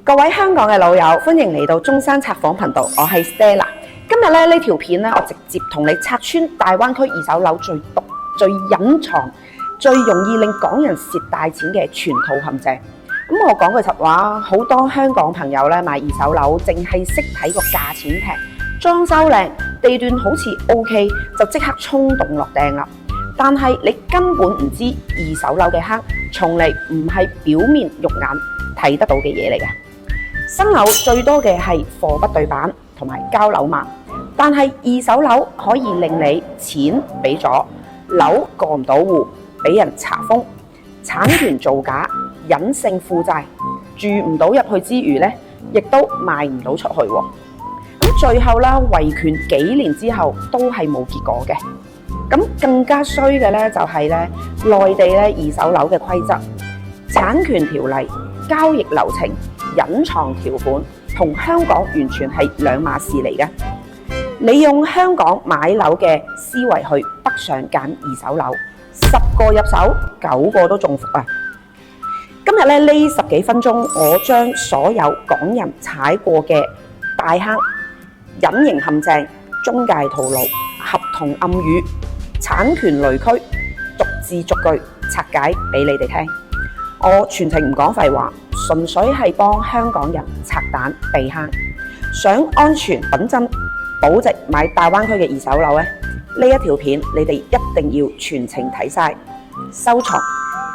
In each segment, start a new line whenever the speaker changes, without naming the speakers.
各位香港嘅老友，歡迎嚟到中山拆房頻道，我係 Stella。今日呢條片我直接同你拆穿大灣區二手樓最毒、最隱藏、最容易令港人蝕大錢嘅全套陷阱。咁我講句實話，好多香港朋友買二手樓，淨係識睇個價錢平、裝修靚、地段好似 OK， 就即刻衝動落訂啦。但係你根本唔知二手樓嘅坑，從嚟唔係表面肉眼睇得到嘅嘢嚟嘅。新樓最多嘅係貨不對版同埋交樓慢，但係二手樓可以令你錢俾咗，樓過唔到戶，俾人查封、產權造假、隱性負債，住唔到入去之餘呢，亦都賣唔到出去喎。咁最後啦，維權幾年之後都係冇結果嘅。咁更加衰嘅呢，就係內地二手樓嘅規則、產權條例、交易流程、隱藏條款同香港完全係兩碼事嚟嘅。你用香港買樓嘅思維去北上揀二手樓，10個入手9個都中伏啊！今日呢10幾分鐘，我將所有港人踩過嘅大坑、隱形陷阱、中介套路、合同暗語、產權雷區，逐字逐句拆解俾你哋聽。我全程唔講廢話，純粹係幫香港人拆彈避坑。想安全穩陣保值買大灣區嘅二手樓呢一條片你哋一定要全程睇晒，收藏，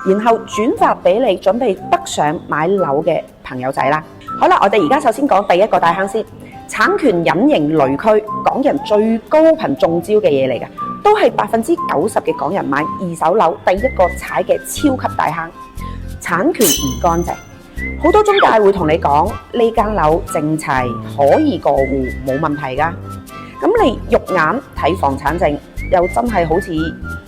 然後轉發俾你準備北上買樓嘅朋友仔啦。好啦，我哋而家首先講第一個大坑先，產權隱形雷區，港人最高頻中招嘅嘢嚟嘅，都係90%嘅港人買二手樓第一個踩嘅超級大坑。產權唔乾淨，好多中介會同你講呢間樓正齊，可以過戶冇問題㗎。咁你肉眼睇房產證又真係好似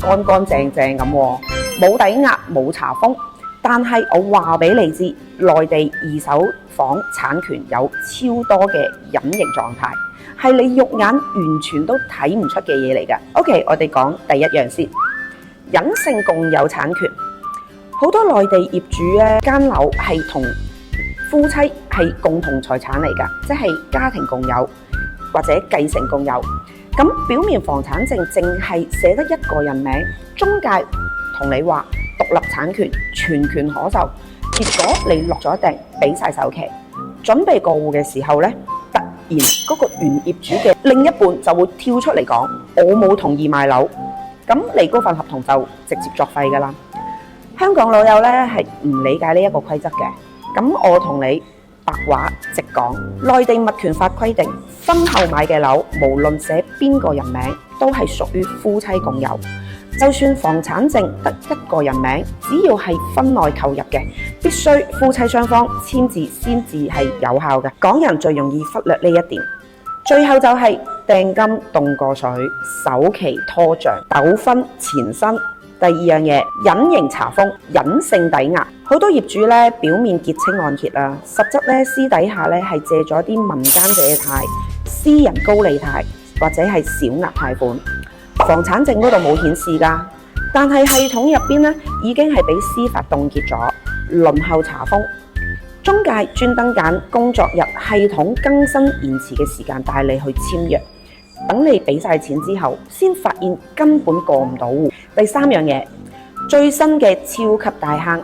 乾乾淨淨咁，冇抵押冇查封。但係我話俾你知，內地二手房產權有超多嘅隱形狀態，係你肉眼完全都睇唔出嘅嘢嚟㗎。OK， 我哋講第一樣先，隱性共有產權。好多內地業主間樓係同夫妻係共同財產嚟㗎，即係家庭共有或者繼承共有。咁表面房產證淨係寫得一個人名，中介同你話獨立產權，全權可授。結果你落咗訂，俾晒首期，準備過戶嘅時候呢，突然嗰個原業主嘅另一半就會跳出嚟講：我冇同意賣樓。咁你嗰份合同就直接作廢㗎啦。香港老友係唔理解呢一個規則嘅，咁我同你白話直講，內地物權法規定，婚後買嘅樓無論寫邊個人名，都係屬於夫妻共有。就算房產證得一個人名，只要係婚內購入嘅，必須夫妻雙方簽字先至係有效嘅。港人最容易忽略呢一點。最後就係訂金凍過水，首期拖帳，糾紛纏身。第二樣嘢，隱形查封、隱性抵押，好多業主表面結清按揭啦，實質私底下係借咗啲民間借貸、私人高利貸或者係小額貸款，房產證嗰度冇顯示㗎，但係系統入邊已經係俾司法凍結咗，輪候查封。中介專登揀工作日系統更新延遲嘅時間帶你去簽約。等你俾晒錢之後，先發現根本過唔到戶。第三樣嘢，最新嘅超級大坑，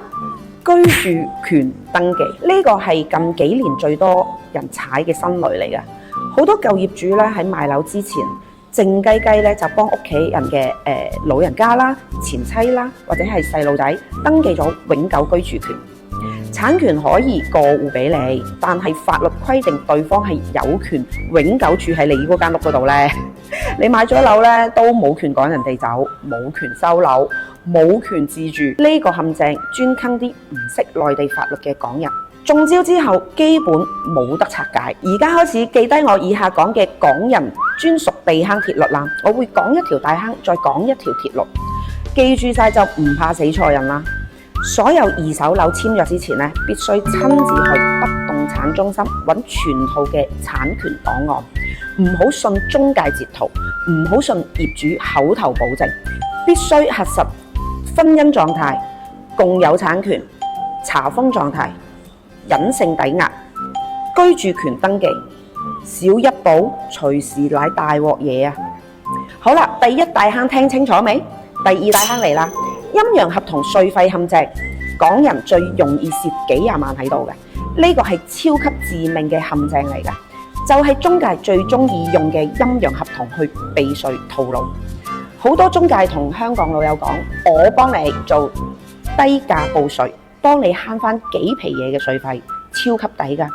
居住權登記，呢個係近幾年最多人踩嘅新雷嚟嘅。好多舊業主喺賣樓之前，靜雞雞就幫屋企人嘅老人家啦、前妻啦或者係細路仔登記咗永久居住權。產權可以過戶俾你，但係法律規定對方係有權永久住喺你嗰間屋嗰度呢。你買咗樓都冇權趕人哋走，冇權收樓，冇權自住。呢個陷阱專坑啲唔識內地法律嘅港人。中招之後基本冇得拆解。而家開始記低我以下講嘅港人專屬避坑鐵律啦，我會講一條大坑，再講一條鐵律，記住晒就唔怕死錯人啦。所有二手樓簽約之前必須親自去不動產中心揾全套嘅產權檔案，唔好信中介截圖，唔好信業主口頭保證，必須核實婚姻狀態、共有產權、查封狀態、隱性抵押、居住權登記，少一步隨時乃大鑊嘢啊！好啦，第一大坑聽清楚未？第二大坑嚟啦，陰陽合同稅費陷阱，港人最容易蝕幾廿萬喺度嘅，呢個係超級致命嘅陷阱嚟㗎，就係中介最中意用嘅陰陽合同去避稅套路。好多中介同香港老友講，我幫你做低價報稅，幫你慳翻幾皮嘢嘅稅費，超級抵㗎。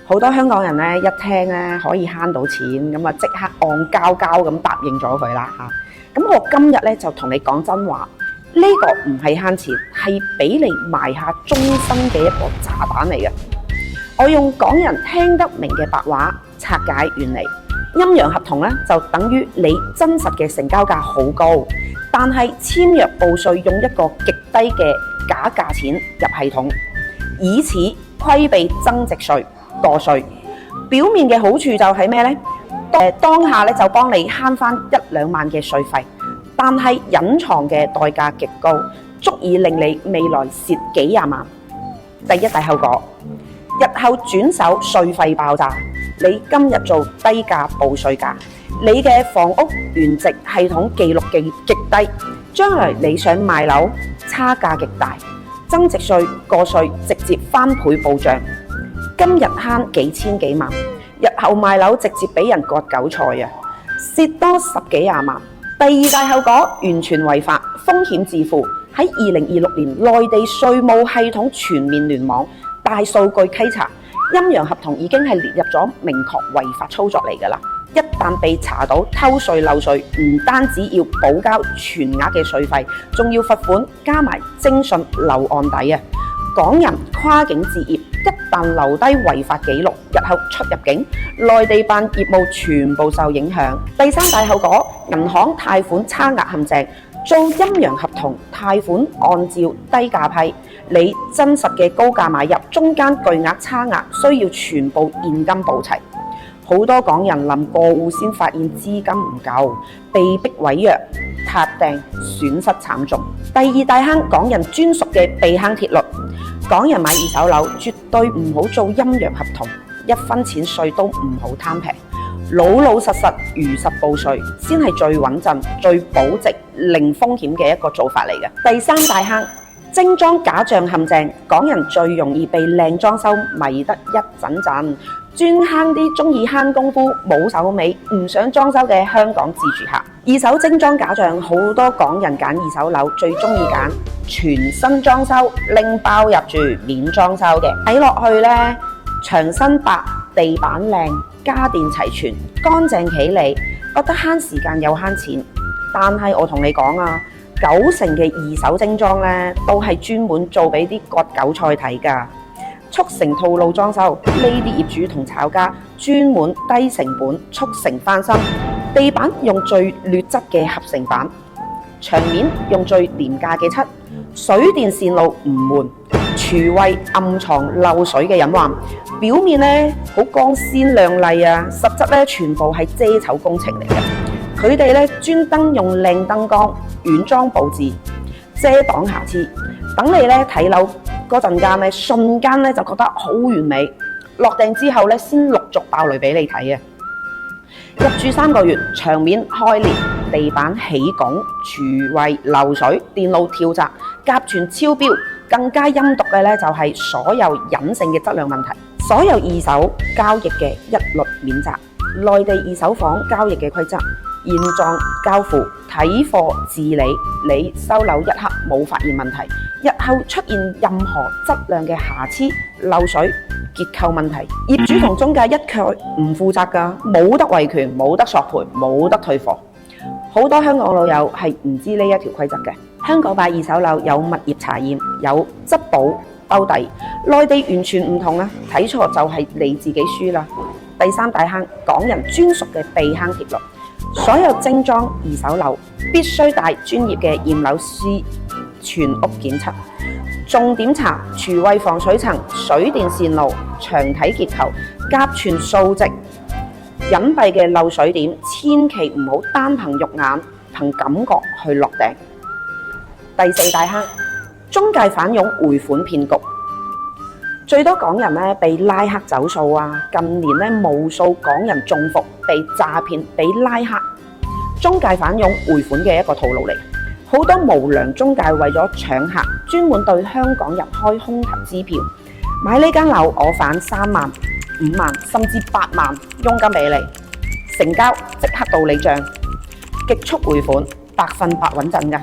好多香港人咧一聽咧可以慳到錢，咁啊即刻戇交交咁答應咗佢啦嚇。咁我今日咧就同你講真話，呢個唔係慳錢，係俾你埋下終身嘅一個炸彈嚟嘅。我用港人聽得明嘅白話拆解原理，陰陽合同咧就等於你真實嘅成交價好高，但係簽約報稅用一個極低嘅假價錢入系統，以此規避增值稅。過稅表面嘅好處就係咩呢？當下咧就幫你慳翻1、2萬嘅稅費，但係隱藏嘅代價極高，足以令你未來蝕幾廿萬。第一大後果，日後轉手稅費爆炸。你今日做低價報稅價，你嘅房屋原值系統記錄極低，將來你想賣樓差價極大，增值稅過稅直接翻倍報帳。今日慳幾千幾萬，日後賣樓直接俾人割韭菜啊，蝕多10幾廿萬。第二大後果完全違法，風險自負。喺2026年，內地稅務系統全面聯網，大數據稽查，陰陽合同已經係列入咗明確違法操作嚟㗎啦。一旦被查到偷稅漏稅，唔單止要補交全額嘅稅費，仲要罰款，加埋徵信留案底啊！港人跨境置業，一旦留低違法記錄，日後出入境、內地辦業務全部受影響。第三大後果，銀行貸款差額陷阱，做陰陽合同貸款按照低價批，你真實嘅高價買入，中間巨額差額需要全部現金補齊。好多港人臨過戶先發現資金唔夠，被逼違約、撻訂，損失慘重。第二大坑，港人專屬嘅避坑鐵律。港人買二手樓絕對唔好做陰陽合同，1分錢稅都唔好貪平，老老實實如實報稅先係最穩陣、最保值、零風險嘅一個做法嚟嘅。第三大坑，精裝假象陷阱，港人最容易被靚裝修迷得一陣陣，專坑啲中意慳功夫、冇手尾、唔想裝修嘅香港自住客。二手精裝假象，好多港人揀二手樓最中意揀全新裝修，拎包入住免裝修嘅。睇落去呢，牆身白、地板靚、家電齊全、乾淨企理，覺得慳時間又慳錢。但係我同你講啊，9成嘅二手精裝呢，都係專門做俾啲割韭菜睇㗎。速成套路裝修，呢啲業主同炒家專門低成本速成翻新，地板用最劣質嘅合成板，牆面用最廉價嘅漆，水電線路唔換，廚衛暗藏漏水嘅隱患，表面呢好光鮮亮麗啊，實質呢全部係遮醜工程嚟嘅。佢哋呢專登用靚燈光、軟裝佈置，遮擋瑕疵，等你呢睇樓嗰陣間咧，瞬間咧就覺得好完美。落訂之後咧，先陸續爆雷俾你睇啊！入住3個月，牆面開裂、地板起拱、廚衛漏水、電路跳閘、甲醛超標，更加陰毒嘅咧就係所有隱性嘅質量問題。所有二手交易嘅一律免責。內地二手房交易嘅規則：現狀交付，睇貨自理。你收樓一刻冇發現問題，日後出現任何質量嘅瑕疵、漏水、結構問題，業主同中介一概唔負責㗎，冇得維權，冇得索賠，冇得退貨。好多香港老友係唔知呢一條規則嘅。香港買二手樓有物業查驗，有質保兜底，內地完全唔同啊！睇錯就係你自己輸啦。第三大坑，港人專屬嘅避坑鐵律。所有精裝二手樓必須帶專業嘅驗樓師全屋檢測，重點查廚衛防水層、水電線路、牆體結構、甲醛數值、隱蔽嘅漏水點，千祈唔好單憑肉眼、憑感覺去落訂。第四大坑，中介反佣匯款騙局。最多港人咧被拉黑走數啊！近年咧無數港人中伏，被詐騙、被拉黑，中介反佣匯款嘅一個套路嚟。好多無良中介為咗搶客，專門對香港人開空頭支票，買呢間樓我返3萬、5萬甚至8萬佣金俾你，成交即刻到你帳，極速匯款，100%穩陣㗎。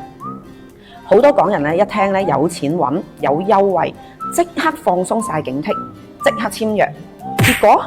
好多港人咧一聽咧有錢揾有優惠，即刻放鬆晒警惕，即刻簽約。結果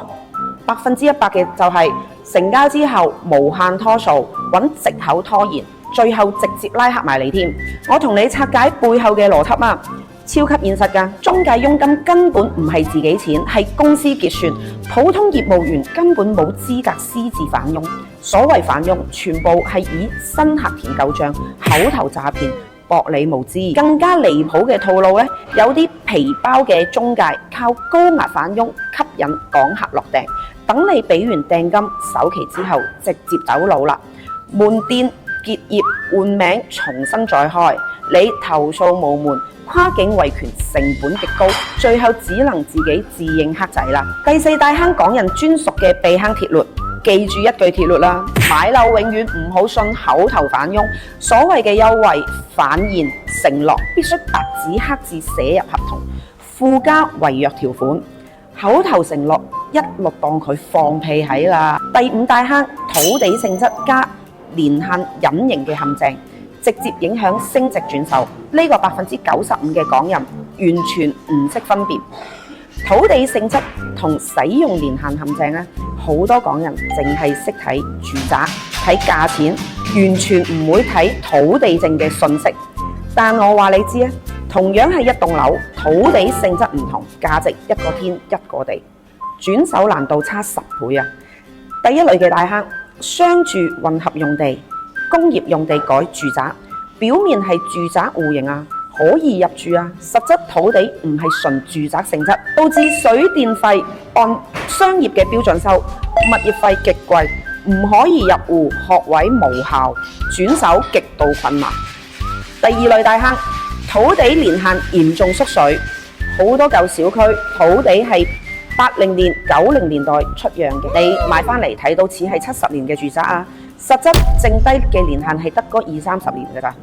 100%嘅就係成交之後無限拖數，揾藉口拖延，最後直接拉黑埋你添。我同你拆解背後嘅邏輯啊，超級現實㗎。中介佣金根本唔係自己錢，係公司結算，普通業務員根本冇資格私自反佣。所謂反佣，全部係以新客填舊帳、口頭詐騙，博你無知。更加離譜嘅套路咧，有啲皮包嘅中介靠高額反佣吸引港客落訂，等你俾完訂金首期之後，直接走佬啦，門店結業換名重新再開，你投訴無門，跨境維權成本極高，最後只能自己自認黑仔啦。第4大坑港人專屬嘅避坑鐵律。記住一句鐵律啦，買樓永遠唔好信口頭反佣，所謂嘅優惠、反言、承諾必須白紙黑字寫入合同，附加違約條款。口頭承諾一律當佢放屁喺啦。第5大坑，土地性質加年限隱形嘅陷阱，直接影響升值轉售。呢個95%嘅港人完全唔識分別土地性質同使用年限陷阱咧。好多港人淨係識睇住宅、睇價錢，完全唔會睇土地證嘅信息。但我話你知啊，同樣係一棟樓，土地性質唔同，價值一個天一個地，轉手難度差10倍啊！第1類嘅大坑，商住混合用地、工業用地改住宅，表面係住宅戶型啊，可以入住啊，實質土地唔係純住宅性質，導致水電費按商業嘅標準收，物業費極貴，唔可以入戶，學位無效，轉手極度困難。第2類大坑，土地年限嚴重縮水，好多舊小區土地係80年、90年代出讓嘅，你買返嚟睇到似係70年嘅住宅啊，實質剩低嘅年限係得嗰20-30年㗎咋。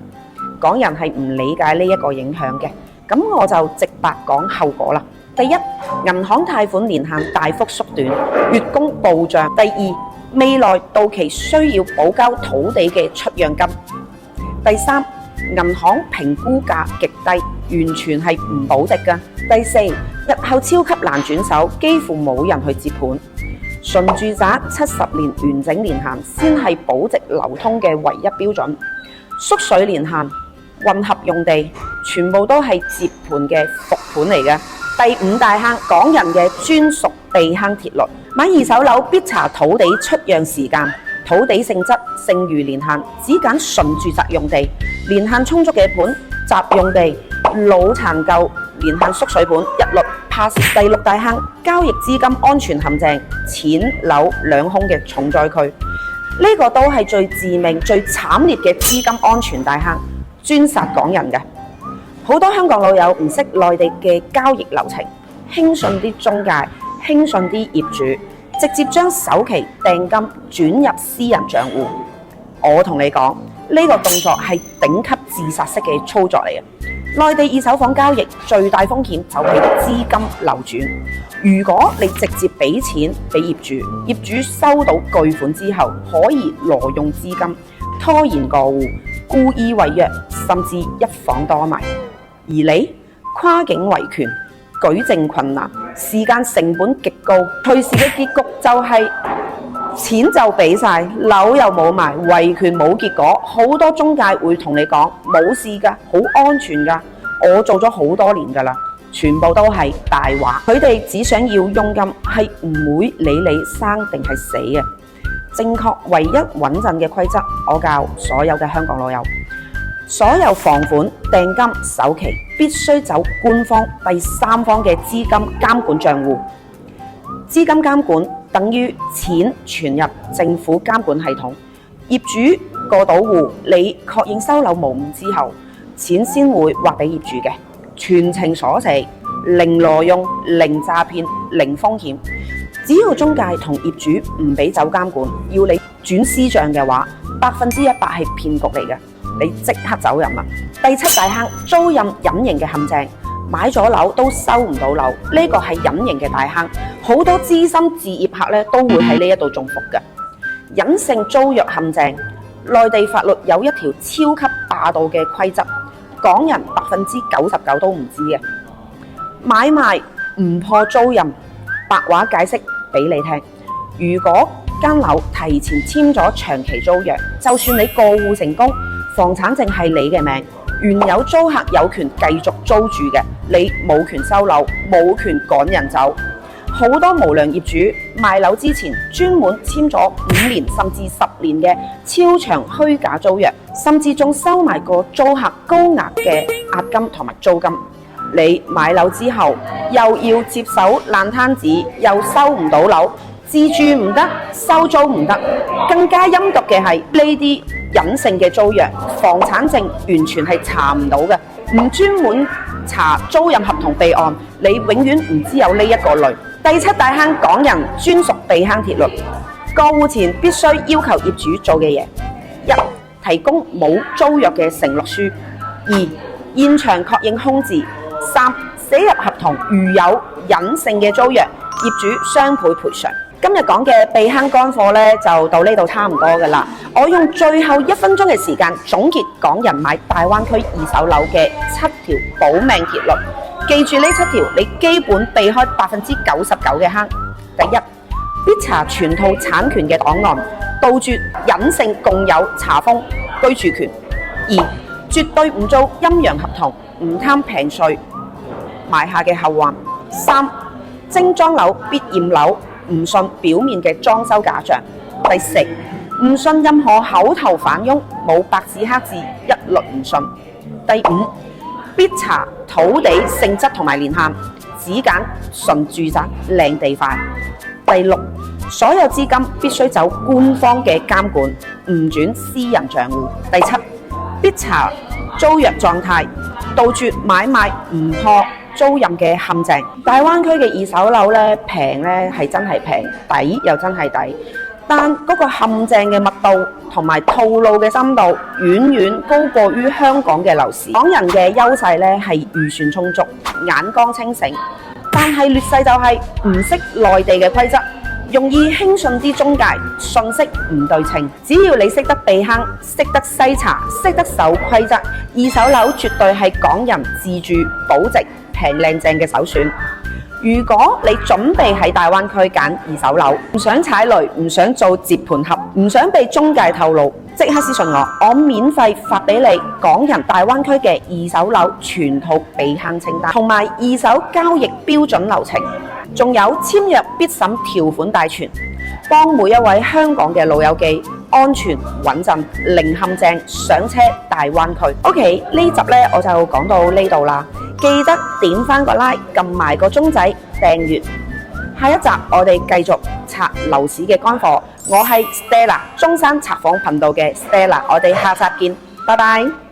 港人係唔理解呢一個影響嘅，咁我就直白講後果啦。第1，銀行貸款年限大幅縮短，月供暴漲。第2，未來到期需要補交土地嘅出讓金。第3，銀行評估價極低，完全係唔保值㗎。第4，日後超級難轉手，幾乎冇人去接盤。純住宅70年完整年限先係保值流通嘅唯一標準，縮水年限、混合用地全部都係接盤嘅復盤嚟嘅。第5大坑，港人嘅專屬避坑鐵律，買二手樓必查土地出讓時間、土地性質、剩餘年限，只揀純住宅用地，年限充足嘅盤，雜用地、老殘舊年限縮水盤一律 pass。第6大坑，交易資金安全陷阱，錢樓兩空嘅重災區，呢個都係最致命、最慘烈嘅資金安全大坑，專殺港人嘅。好多香港老友唔識內地嘅交易流程，輕信啲中介，輕信啲業主，直接將首期訂金轉入私人帳戶。我同你講，呢個動作係頂級自殺式嘅操作嚟嘅。內地二手房交易最大風險就係資金流轉。如果你直接俾錢俾業主，業主收到巨款之後，可以挪用資金，拖延過戶，故意違約，甚至一房多賣。而你跨境維權，舉證困難，時間成本極高，隨時嘅結局就係錢就俾晒，樓又冇埋，維權冇結果。好多中介會同你講冇事㗎，好安全㗎，我做咗好多年㗎啦，全部都係大話。佢哋只想要佣金，係唔會理你生定係死嘅。正確唯一穩陣嘅規則，我教所有嘅香港老友。所有房款、訂金、首期必須走官方第三方嘅資金監管帳戶。資金監管等於錢存入政府監管系統，業主過到戶，你確認收樓無誤之後，錢先會劃俾業主嘅，全程鎖死，零挪用、零詐騙、零風險。只要中介同業主唔俾走監管，要你轉私賬嘅話，100%係騙局嚟嘅，你即刻走人啊！第7大坑，租賃隱形嘅陷阱，買咗樓都收唔到樓，呢個係隱形嘅大坑，好多資深置業客咧都會喺呢一度中伏嘅。隱性租約陷阱，內地法律有一條超級霸道嘅規則，港人99%都唔知嘅。買賣唔破租賃，白話解釋俾你聽。如果間樓提前簽咗長期租約，就算你過戶成功，房產證係你嘅名，原有租客有權繼續租住嘅，你冇權收樓，冇權趕人走。好多無良業主賣樓之前專門簽咗5年甚至10年嘅超長虛假租約，甚至仲收埋個租客高額嘅押金同埋租金。你買樓之後又要接手爛攤子，又收唔到樓，自住唔得，收租唔得，更加陰毒嘅係呢啲隱性嘅租約，房產證完全係查唔到嘅，唔專門查租賃合同備案，你永遠唔知有呢一個類。第7大坑，港人專屬避坑鐵律，過戶前必須要求業主做嘅嘢：1. 提供冇租約嘅承諾書；2. 現場確認空置；3. 寫入合同如有隱性嘅租約，業主雙倍賠償。今日講嘅避坑乾貨咧，就到呢度差唔多㗎啦。我用最後1分鐘嘅時間總結港人買大灣區二手樓嘅7條保命鐵律。記住呢7條，你基本避開99%嘅坑。第一，必查全套產權嘅檔案，杜絕隱性共有查封居住權。2. 絕對唔做陰陽合同，唔貪平稅埋下嘅後患。3. 精裝樓必驗樓，唔信表面嘅裝修假象。第4，唔信任何口頭反佣，冇白紙黑字一律唔信。第5，必查土地性質同埋年限，只揀純住宅靚地塊。第6，所有資金必須走官方嘅監管，唔轉私人賬戶。第7，必查租約狀態，杜絕買賣唔破租賃嘅陷阱。大灣區嘅二手樓咧，平咧係真係平，抵又真係抵，但嗰個陷阱嘅密度同埋套路嘅深度遠遠高過於香港嘅樓市。港人嘅優勢咧係預算充足、眼光清醒，但係劣勢就係唔識內地嘅規則，容易輕信啲中介，信息唔對稱。只要你識得避坑、識得篩查、識得守規則，二手樓絕對係港人自住保值平靚正嘅首選。如果你準備喺大灣區揀二手樓，唔想踩雷，唔想做接盤俠，唔想被中介透露，即刻私信我免費發俾你港人大灣區嘅二手樓全套避坑清單，同埋二手交易標準流程，仲有簽約必審條款大全，幫每一位香港嘅老友記安全穩陣零陷阱上車大灣區。OK， 呢集呢我就講到呢度啦。記得點返個 like， 撳埋個鐘仔訂閱。下一集我哋繼續拆樓市嘅乾貨。我係 Stella， 中山拆房頻道嘅 Stella， 我哋下集見，拜拜。